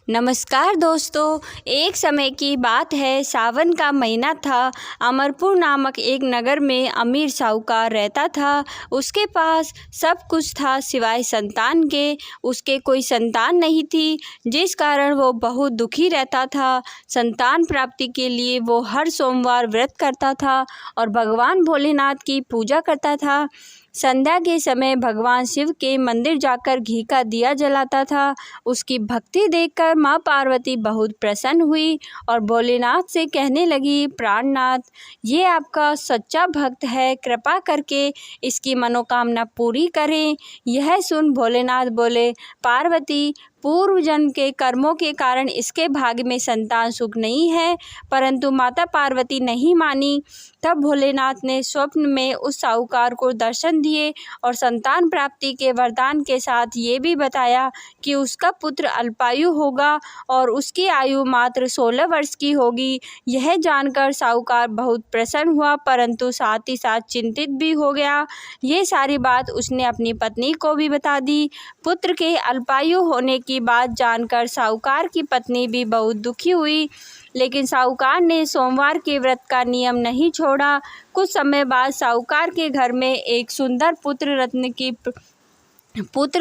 नमस्कार दोस्तों, एक समय की बात है। सावन का महीना था। अमरपुर नामक एक नगर में अमीर साहूकार रहता था। उसके पास सब कुछ था सिवाय संतान के। उसके कोई संतान नहीं थी, जिस कारण वो बहुत दुखी रहता था। संतान प्राप्ति के लिए वो हर सोमवार व्रत करता था और भगवान भोलेनाथ की पूजा करता था। संध्या के समय भगवान शिव के मंदिर जाकर घी का दिया जलाता था। उसकी भक्ति देखकर माँ पार्वती बहुत प्रसन्न हुई और भोलेनाथ से कहने लगी, प्राणनाथ, ये आपका सच्चा भक्त है, कृपा करके इसकी मनोकामना पूरी करें। यह सुन भोलेनाथ बोले, पार्वती, पूर्व जन्म के कर्मों के कारण इसके भाग्य में संतान सुख नहीं है। परंतु माता पार्वती नहीं मानी। तब भोलेनाथ ने स्वप्न में उस साहूकार को दर्शन दिए और संतान प्राप्ति के वरदान के साथ ये भी बताया कि उसका पुत्र अल्पायु होगा और उसकी आयु मात्र 16 वर्ष की होगी। यह जानकर साहूकार बहुत प्रसन्न हुआ, परंतु साथ ही साथ चिंतित भी हो गया। ये सारी बात उसने अपनी पत्नी को भी बता दी। पुत्र के अल्पायु होने की बात जानकर साहूकार की पत्नी भी बहुत दुखी हुई, लेकिन साहूकार ने सोमवार के व्रत का नियम नहीं छोड़ा। कुछ समय बाद साहूकार के घर में एक सुंदर पुत्र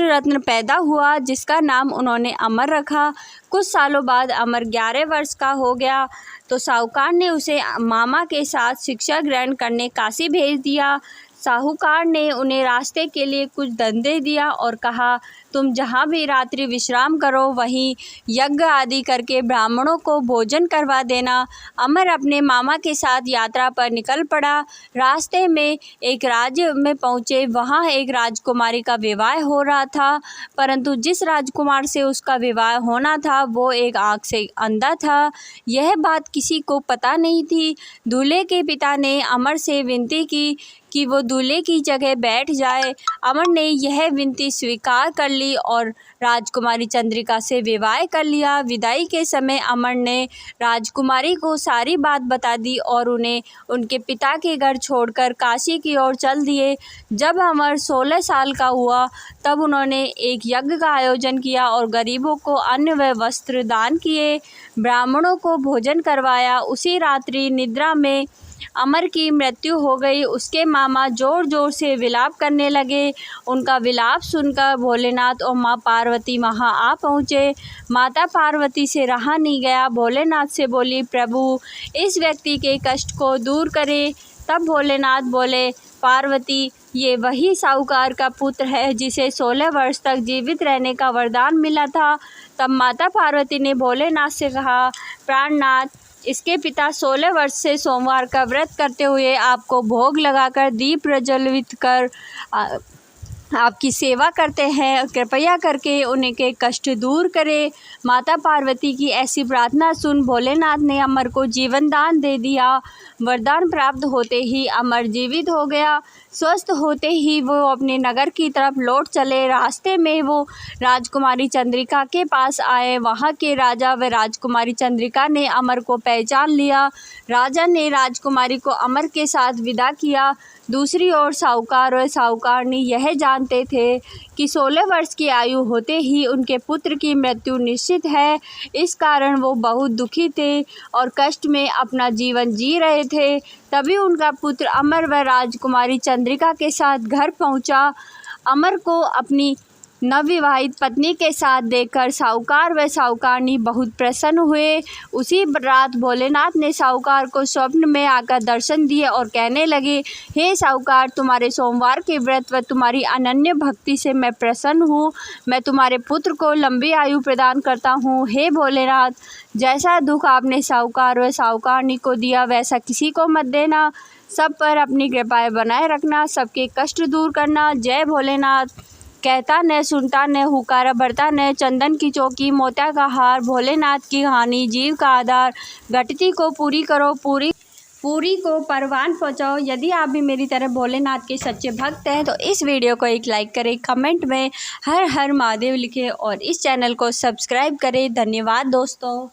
रत्न पैदा हुआ, जिसका नाम उन्होंने अमर रखा। कुछ सालों बाद अमर 11 वर्ष का हो गया तो साहूकार ने उसे मामा के साथ शिक्षा ग्रहण करने काशी भेज दिया। साहूकार ने उन्हें रास्ते के लिए कुछ धन दे दिया और कहा, तुम जहाँ भी रात्रि विश्राम करो वहीं यज्ञ आदि करके ब्राह्मणों को भोजन करवा देना। अमर अपने मामा के साथ यात्रा पर निकल पड़ा। रास्ते में एक राज्य में पहुँचे। वहाँ एक राजकुमारी का विवाह हो रहा था, परंतु जिस राजकुमार से उसका विवाह होना था वो एक आँख से अंधा था। यह बात किसी को पता नहीं थी। दूल्हे के पिता ने अमर से विनती की कि वो दूल्हे की जगह बैठ जाए। अमर ने यह विनती स्वीकार कर ली और राजकुमारी चंद्रिका से विवाह कर लिया। विदाई के समय अमर ने राजकुमारी को सारी बात बता दी और उन्हें उनके पिता के घर छोड़कर काशी की ओर चल दिए। जब अमर 16 साल का हुआ तब उन्होंने एक यज्ञ का आयोजन किया और गरीबों को अन्न व वस्त्र दान किए, ब्राह्मणों को भोजन करवाया। उसी रात्रि निद्रा में अमर की मृत्यु हो गई। उसके मामा जोर जोर से विलाप करने लगे। उनका विलाप सुनकर भोलेनाथ और माँ पार्वती वहाँ आ पहुँचे। माता पार्वती से रहा नहीं गया। भोलेनाथ से बोली, प्रभु, इस व्यक्ति के कष्ट को दूर करें। तब भोलेनाथ बोले, पार्वती, ये वही साहूकार का पुत्र है जिसे 16 वर्ष तक जीवित रहने का वरदान मिला था। तब माता पार्वती ने भोलेनाथ से कहा, प्राणनाथ, इसके पिता 16 वर्ष से सोमवार का व्रत करते हुए आपको भोग लगाकर दीप प्रज्वलित कर आपकी सेवा करते हैं। कृपया करके उनके कष्ट दूर करें। माता पार्वती की ऐसी प्रार्थना सुन भोलेनाथ ने अमर को जीवन दान दे दिया। वरदान प्राप्त होते ही अमर जीवित हो गया। स्वस्थ होते ही वो अपने नगर की तरफ लौट चले। रास्ते में वो राजकुमारी चंद्रिका के पास आए। वहाँ के राजा व राजकुमारी चंद्रिका ने अमर को पहचान लिया। राजा ने राजकुमारी को अमर के साथ विदा किया। दूसरी ओर साहूकार और साहूकारनी यह जानते थे कि 16 वर्ष की आयु होते ही उनके पुत्र की मृत्यु निश्चित है। इस कारण वो बहुत दुखी थे और कष्ट में अपना जीवन जी रहे थे। तभी उनका पुत्र अमर व राजकुमारी चंद्रिका के साथ घर पहुंचा। अमर को अपनी नवविवाहित पत्नी के साथ देखकर साहूकार व साहूकारनी बहुत प्रसन्न हुए। उसी रात भोलेनाथ ने साहूकार को स्वप्न में आकर दर्शन दिए और कहने लगे, हे साहूकार, तुम्हारे सोमवार के व्रत व तुम्हारी अनन्य भक्ति से मैं प्रसन्न हूँ। मैं तुम्हारे पुत्र को लंबी आयु प्रदान करता हूँ। हे भोलेनाथ, जैसा दुख आपने साहूकार व साहूकारनी को दिया वैसा किसी को मत देना। सब पर अपनी कृपाएं बनाए रखना, सबके कष्ट दूर करना। जय भोलेनाथ। कहता न सुनता न हुकारा भरता न, चंदन की चौकी मोतिया का हार। भोलेनाथ की कहानी जीव का आधार। घटती को पूरी करो, पूरी को परवान पहुँचाओ। यदि आप भी मेरी तरह भोलेनाथ के सच्चे भक्त हैं तो इस वीडियो को एक लाइक करें, कमेंट में हर हर महादेव लिखें और इस चैनल को सब्सक्राइब करें। धन्यवाद दोस्तों।